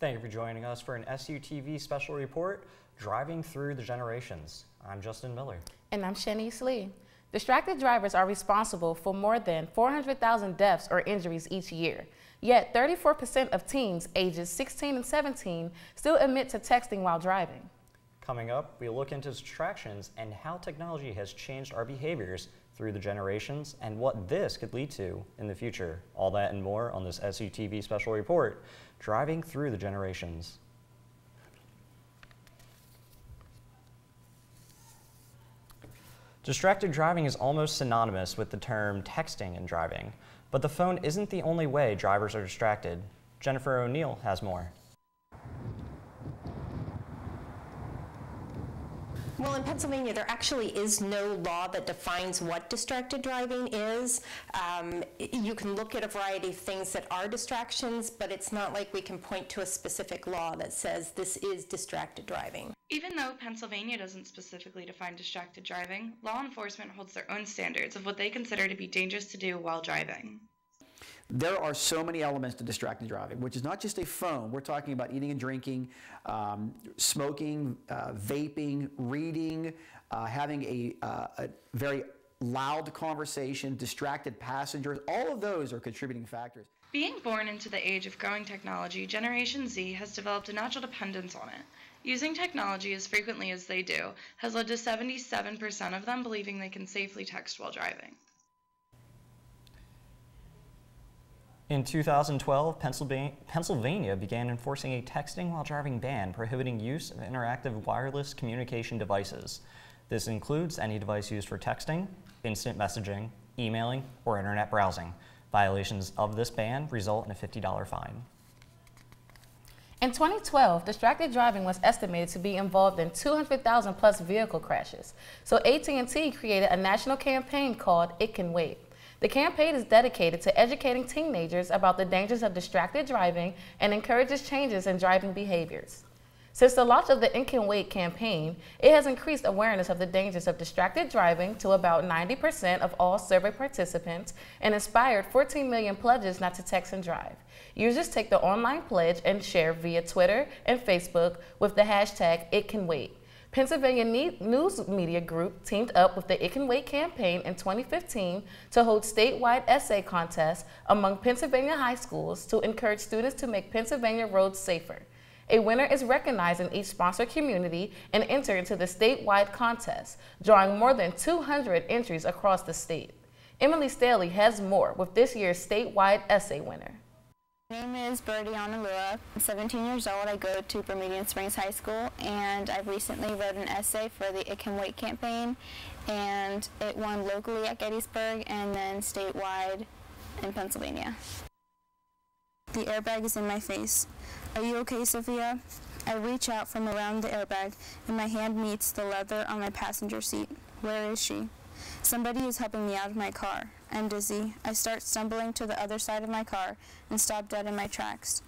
Thank you for joining us for an SUTV Special Report, Driving Through the Generations. I'm Justin Miller. And I'm Shanice Lee. Distracted drivers are responsible for more than 400,000 deaths or injuries each year. Yet 34% of teens ages 16 and 17 still admit to texting while driving. Coming up, we look into distractions and how technology has changed our behaviors through the generations and what this could lead to in the future. All that and more on this SUTV Special Report, Driving Through the Generations. Distracted driving is almost synonymous with the term texting and driving, but the phone isn't the only way drivers are distracted. Jennifer O'Neill has more. Well, in Pennsylvania, there actually is no law that defines what distracted driving is. You can look at a variety of things that are distractions, but it's not like we can point to a specific law that says this is distracted driving. Even though Pennsylvania doesn't specifically define distracted driving, law enforcement holds their own standards of what they consider to be dangerous to do while driving. There are so many elements to distracted driving, which is not just a phone. We're talking about eating and drinking, smoking, vaping, reading, having a very loud conversation, distracted passengers. All of those are contributing factors. Being born into the age of growing technology, Generation Z has developed a natural dependence on it. Using technology as frequently as they do has led to 77% of them believing they can safely text while driving. In 2012, Pennsylvania began enforcing a texting while driving ban prohibiting use of interactive wireless communication devices. This includes any device used for texting, instant messaging, emailing, or internet browsing. Violations of this ban result in a $50 fine. In 2012, distracted driving was estimated to be involved in 200,000 plus vehicle crashes. So AT&T created a national campaign called It Can Wait. The campaign is dedicated to educating teenagers about the dangers of distracted driving and encourages changes in driving behaviors. Since the launch of the It Can Wait campaign, it has increased awareness of the dangers of distracted driving to about 90% of all survey participants and inspired 14 million pledges not to text and drive. Users take the online pledge and share via Twitter and Facebook with the hashtag #ItCanWait. Pennsylvania News Media Group teamed up with the It Can Wait campaign in 2015 to hold statewide essay contests among Pennsylvania high schools to encourage students to make Pennsylvania roads safer. A winner is recognized in each sponsor community and entered into the statewide contest, drawing more than 200 entries across the state. Emily Staley has more with this year's statewide essay winner. My name is ONeill. I'm 17 years old. I go to Bermudian Springs High School, and I recently wrote an essay for the It Can Wait campaign, and it won locally at Gettysburg and then statewide in Pennsylvania. The airbag is in my face. Are you okay, Sophia? I reach out from around the airbag, and my hand meets the leather on my passenger seat. Where is she? Somebody is helping me out of my car. I'm dizzy. I start stumbling to the other side of my car and stop dead in my tracks.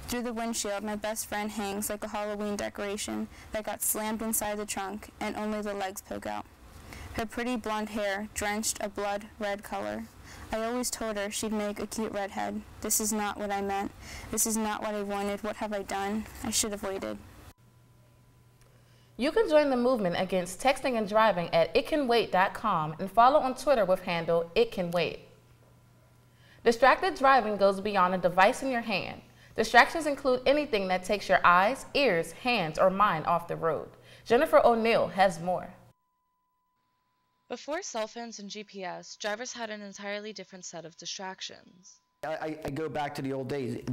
Through the windshield, my best friend hangs like a Halloween decoration that got slammed inside the trunk, and only the legs poke out. Her pretty blonde hair drenched a blood red color. I always told her she'd make a cute redhead. This is not what I meant. This is not what I wanted. What have I done? I should have waited. You can join the movement against texting and driving at itcanwait.com and follow on Twitter with handle #ItCanWait. Distracted driving goes beyond a device in your hand. Distractions include anything that takes your eyes, ears, hands, or mind off the road. Jennifer O'Neill has more. Before cell phones and GPS, drivers had an entirely different set of distractions. I go back to the old days.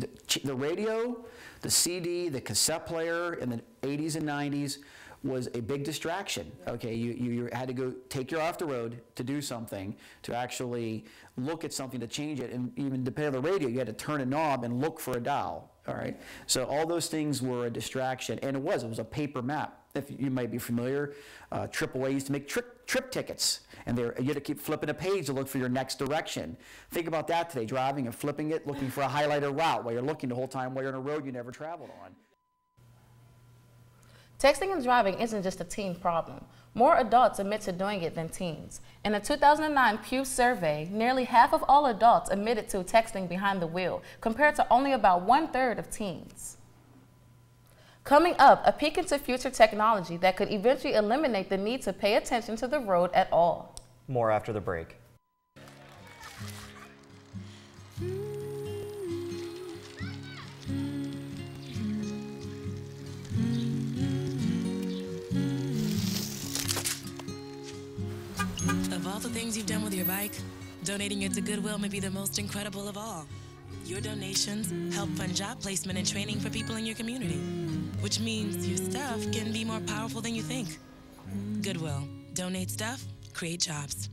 The radio, the CD, the cassette player in the 80s and 90s was a big distraction. Okay, you had to go take your off the road to do something, to actually look at something to change it, and even depending on the radio, you had to turn a knob and look for a dial. All right, so all those things were a distraction, and it was a paper map. If you might be familiar, AAA used to make trip tickets, and you had to keep flipping a page to look for your next direction. Think about that today, driving and flipping it, looking for a highlighted route while you're looking the whole time while you're on a road you never traveled on. Texting and driving isn't just a teen problem. More adults admit to doing it than teens. In a 2009 Pew survey, nearly half of all adults admitted to texting behind the wheel, compared to only about 1/3 of teens. Coming up, a peek into future technology that could eventually eliminate the need to pay attention to the road at all. More after the break. Of all the things you've done with your bike, donating it to Goodwill may be the most incredible of all. Your donations help fund job placement and training for people in your community, which means your stuff can be more powerful than you think. Goodwill. Donate stuff, create jobs.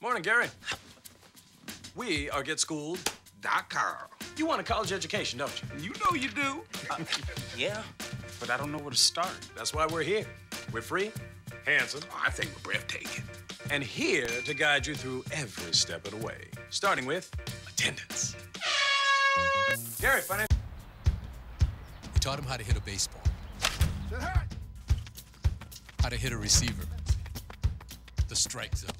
Morning, Gary. We are GetSchooled.com. You want a college education, don't you? You know you do. Yeah, But I don't know where to start. that's why we're here. We're free, handsome, I think we're breathtaking. and here to guide you through every step of the way, starting with attendance. Gary, finance. We taught him how to hit a baseball, how to hit a receiver, the strike zone.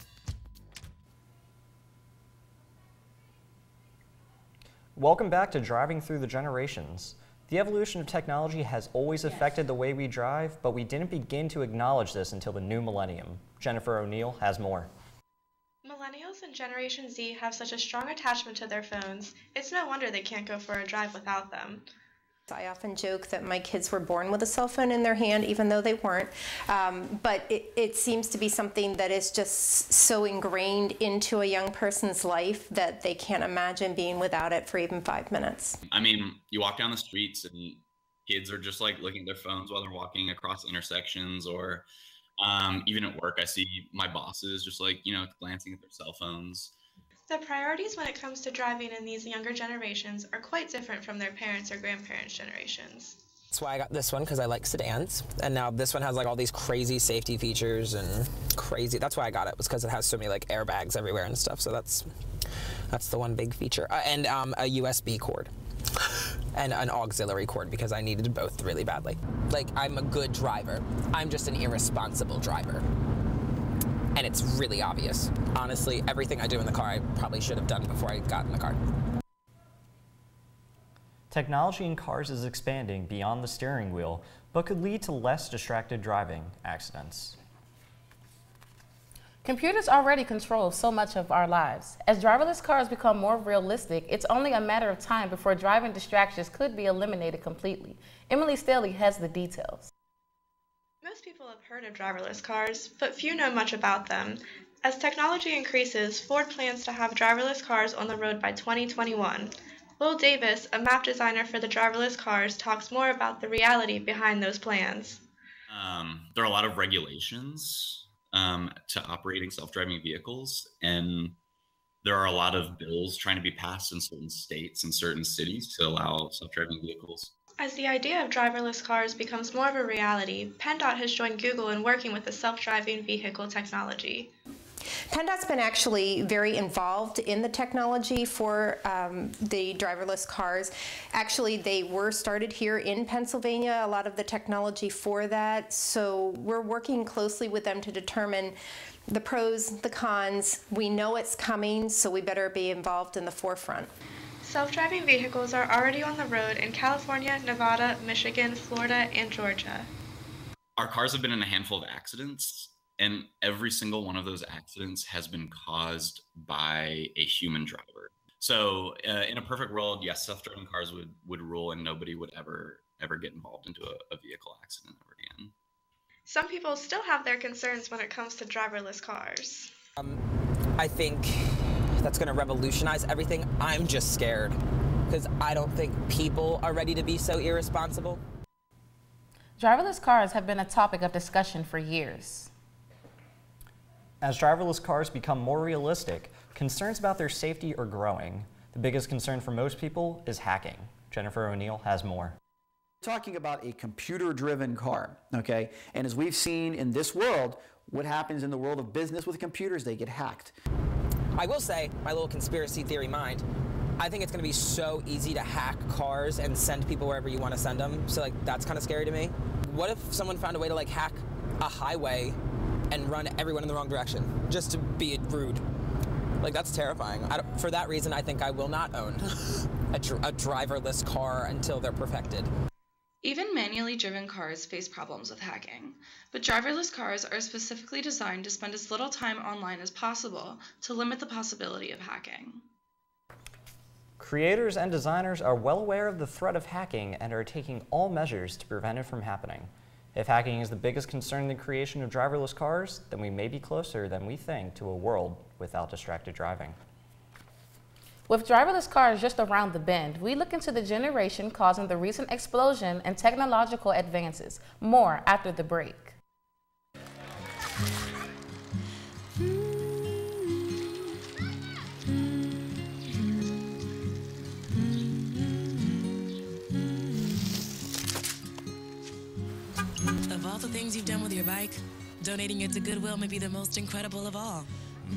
Welcome back to Driving Through the Generations. The evolution of technology has always affected the way we drive, but we didn't begin to acknowledge this until the new millennium. Jennifer O'Neill has more. Millennials and Generation Z have such a strong attachment to their phones, it's no wonder they can't go for a drive without them. I often joke that my kids were born with a cell phone in their hand, even though they weren't. But it seems to be something that is just so ingrained into a young person's life that they can't imagine being without it for even 5 minutes. I mean, you walk down the streets and kids are just like looking at their phones while they're walking across intersections, or even at work, I see my bosses just like, glancing at their cell phones. The priorities when it comes to driving in these younger generations are quite different from their parents' or grandparents' generations. That's why I got this one, because I like sedans. And now this one has like all these crazy safety features and crazy. That's why I got it, was because it has so many like airbags everywhere and stuff. So that's the one big feature. And a USB cord and an auxiliary cord, because I needed both really badly. Like, I'm a good driver. I'm just an irresponsible driver. And it's really obvious. Honestly, everything I do in the car, I probably should have done before I got in the car. Technology in cars is expanding beyond the steering wheel, but could lead to less distracted driving accidents. Computers already control so much of our lives. As driverless cars become more realistic, it's only a matter of time before driving distractions could be eliminated completely. Emily Staley has the details. Most people have heard of driverless cars, but few know much about them. As technology increases, Ford plans to have driverless cars on the road by 2021. Will Davis, a map designer for the driverless cars, talks more about the reality behind those plans. There are a lot of regulations to operating self-driving vehicles, and there are a lot of bills trying to be passed in certain states and certain cities to allow self-driving vehicles. As the idea of driverless cars becomes more of a reality, PennDOT has joined Google in working with the self-driving vehicle technology. PennDOT's been actually very involved in the technology for the driverless cars. Actually, they were started here in Pennsylvania, a lot of the technology for that. So we're working closely with them to determine the pros, the cons. We know it's coming, so we better be involved in the forefront. Self-driving vehicles are already on the road in California, Nevada, Michigan, Florida, and Georgia. Our cars have been in a handful of accidents, and every single one of those accidents has been caused by a human driver. So in a perfect world, yes, self-driving cars would rule, and nobody would ever get involved into a vehicle accident ever again. Some people still have their concerns when it comes to driverless cars. I think that's going to revolutionize everything. I'm just scared because I don't think people are ready to be so irresponsible. Driverless cars have been a topic of discussion for years. As driverless cars become more realistic, concerns about their safety are growing. The biggest concern for most people is hacking. Jennifer O'Neill has more. Talking about a computer-driven car, okay? And as we've seen in this world, what happens in the world of business with computers, they get hacked. I will say, my little conspiracy theory mind, I think it's going to be so easy to hack cars and send people wherever you want to send them. So like, that's kind of scary to me. What if someone found a way to like hack a highway and run everyone in the wrong direction, just to be rude? Like, that's terrifying. For that reason, I think I will not own a driverless car until they're perfected. Even manually driven cars face problems with hacking, but driverless cars are specifically designed to spend as little time online as possible to limit the possibility of hacking. Creators and designers are well aware of the threat of hacking and are taking all measures to prevent it from happening. If hacking is the biggest concern in the creation of driverless cars, then we may be closer than we think to a world without distracted driving. With driverless cars just around the bend, we look into the generation causing the recent explosion in technological advances. More after the break. Of all the things you've done with your bike, donating it to Goodwill may be the most incredible of all.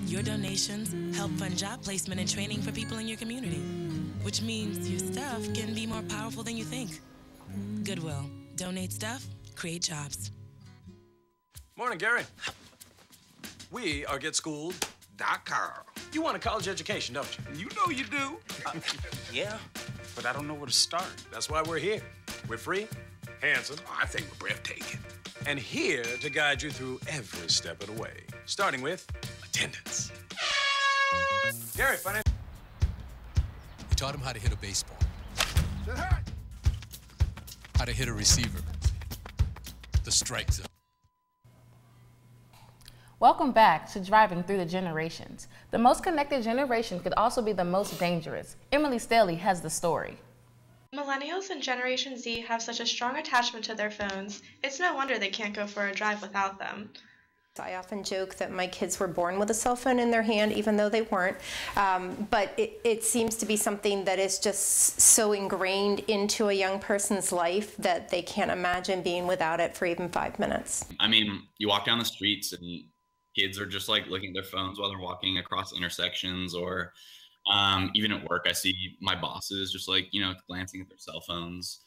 Your donations help fund job placement and training for people in your community, which means your stuff can be more powerful than you think. Goodwill. Donate stuff, create jobs. Morning, Gary. We are GetSchooled.com. You want a college education, don't you? You know you do. Yeah, but I don't know where to start. That's why we're here. We're free, handsome, I think we're breathtaking. and here to guide you through every step of the way, starting with attendance. Gary, financial. We taught him how to hit a baseball, how to hit a receiver, the strike zone. Welcome back to Driving Through the Generations. The most connected generation could also be the most dangerous. Emily Staley has the story. Millennials and Generation Z have such a strong attachment to their phones, it's no wonder they can't go for a drive without them. I often joke that my kids were born with a cell phone in their hand, even though they weren't. But it seems to be something that is just so ingrained into a young person's life that they can't imagine being without it for even 5 minutes. I mean, you walk down the streets and kids are just like looking at their phones while they're walking across intersections, or even at work, I see my bosses just like, glancing at their cell phones.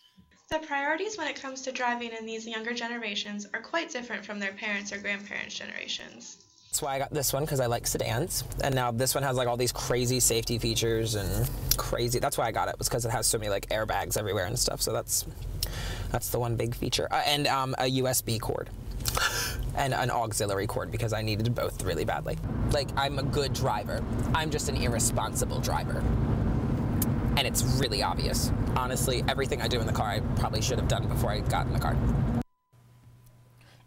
The priorities when it comes to driving in these younger generations are quite different from their parents' or grandparents' generations. That's why I got this one, because I like sedans. And now this one has like all these crazy safety features and crazy. That's why I got it, was because it has so many like airbags everywhere and stuff. So that's the one big feature. And a USB cord and an auxiliary cord, because I needed both really badly. Like, I'm a good driver. I'm just an irresponsible driver. And it's really obvious. Honestly, everything I do in the car, I probably should have done before I got in the car.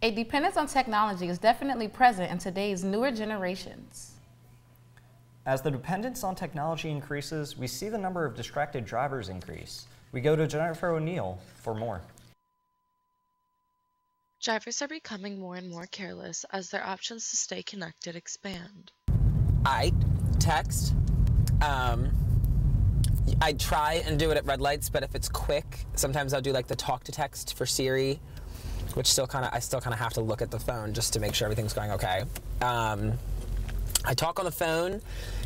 A dependence on technology is definitely present in today's newer generations. As the dependence on technology increases, we see the number of distracted drivers increase. We go to Jennifer ONeill for more. Drivers are becoming more and more careless as their options to stay connected expand. I text. I try and do it at red lights, but if it's quick, sometimes I'll do like the talk to text for Siri, which I still kind of have to look at the phone just to make sure everything's going okay. I talk on the phone,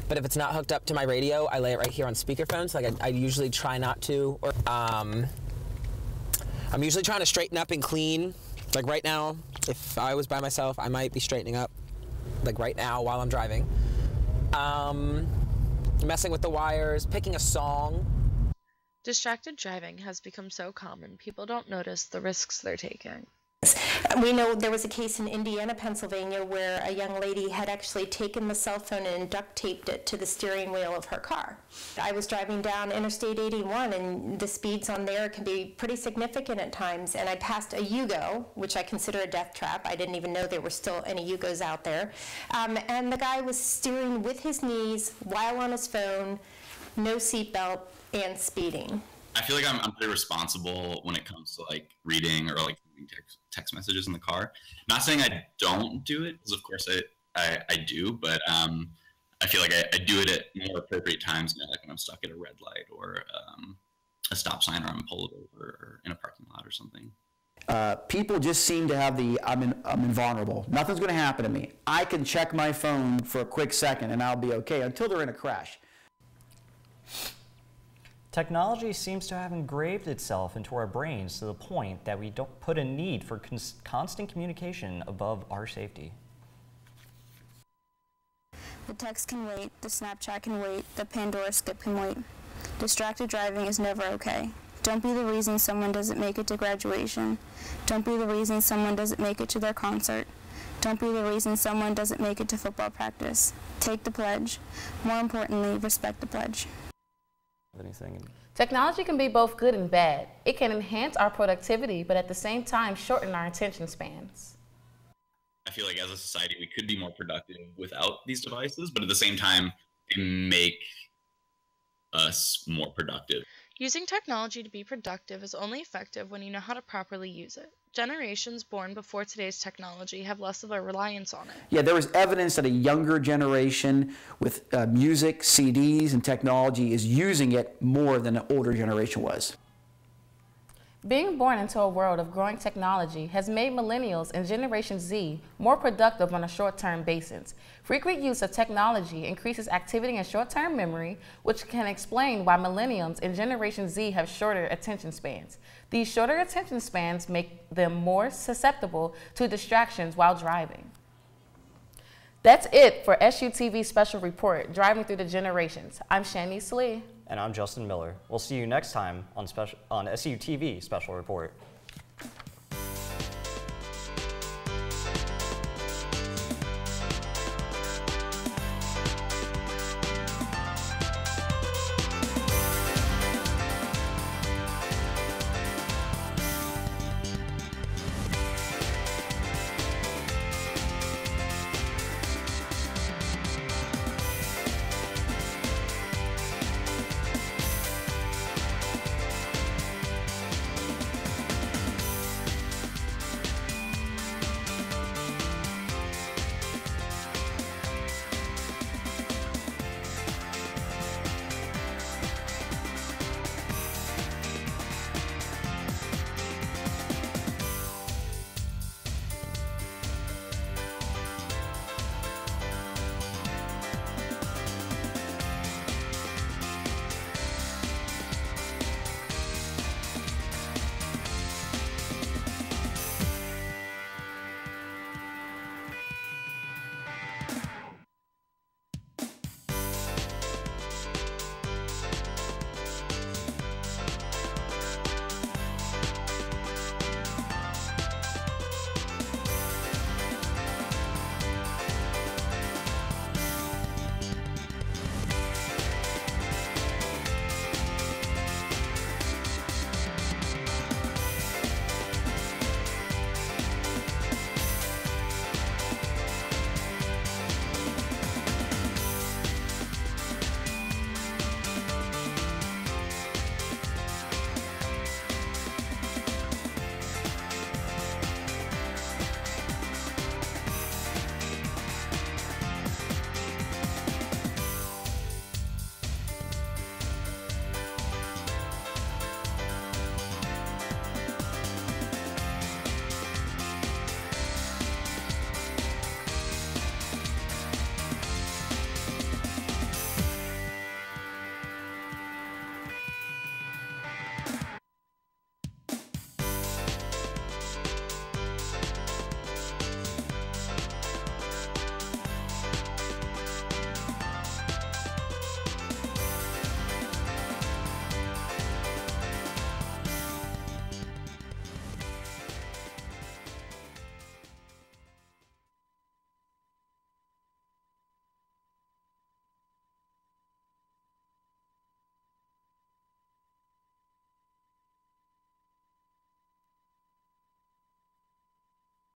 but if it's not hooked up to my radio, I lay it right here on speakerphone. So like I usually try not to. Or I'm usually trying to straighten up and clean. Like right now, if I was by myself, I might be straightening up, like right now while I'm driving. Messing with the wires, picking a song. Distracted driving has become so common, people don't notice the risks they're taking. We know there was a case in Indiana, Pennsylvania, where a young lady had actually taken the cell phone and duct taped it to the steering wheel of her car. I was driving down Interstate 81, and the speeds on there can be pretty significant at times, and I passed a Yugo, which I consider a death trap. I didn't even know there were still any Yugos out there. And the guy was steering with his knees while on his phone, no seatbelt, and speeding. I feel like I'm pretty responsible when it comes to like reading or like text messages in the car. Not saying I don't do it, because of course I do, but I feel like I do it at more appropriate times, like when I'm stuck at a red light or a stop sign, or I'm pulled over or in a parking lot or something. People just seem to have I'm invulnerable. Nothing's going to happen to me. I can check my phone for a quick second and I'll be okay until they're in a crash. Technology seems to have engraved itself into our brains to the point that we don't put a need for constant communication above our safety. The text can wait, the Snapchat can wait, the Pandora skip can wait. Distracted driving is never okay. Don't be the reason someone doesn't make it to graduation. Don't be the reason someone doesn't make it to their concert. Don't be the reason someone doesn't make it to football practice. Take the pledge. More importantly, respect the pledge. Anything? Technology can be both good and bad. It can enhance our productivity, but at the same time shorten our attention spans. I feel like as a society, we could be more productive without these devices, but at the same time, they make us more productive. Using technology to be productive is only effective when you know how to properly use it. Generations born before today's technology have less of a reliance on it. Yeah, there was evidence that a younger generation with music, CDs, and technology is using it more than an older generation was. Being born into a world of growing technology has made millennials and Generation Z more productive on a short-term basis. Frequent use of technology increases activity and short-term memory, which can explain why millennials and Generation Z have shorter attention spans. These shorter attention spans make them more susceptible to distractions while driving. That's it for SUTV Special Report, Driving Through the Generations. I'm Shanice Lee. And I'm Justin Miller. We'll see you next time on SUTV Special Report.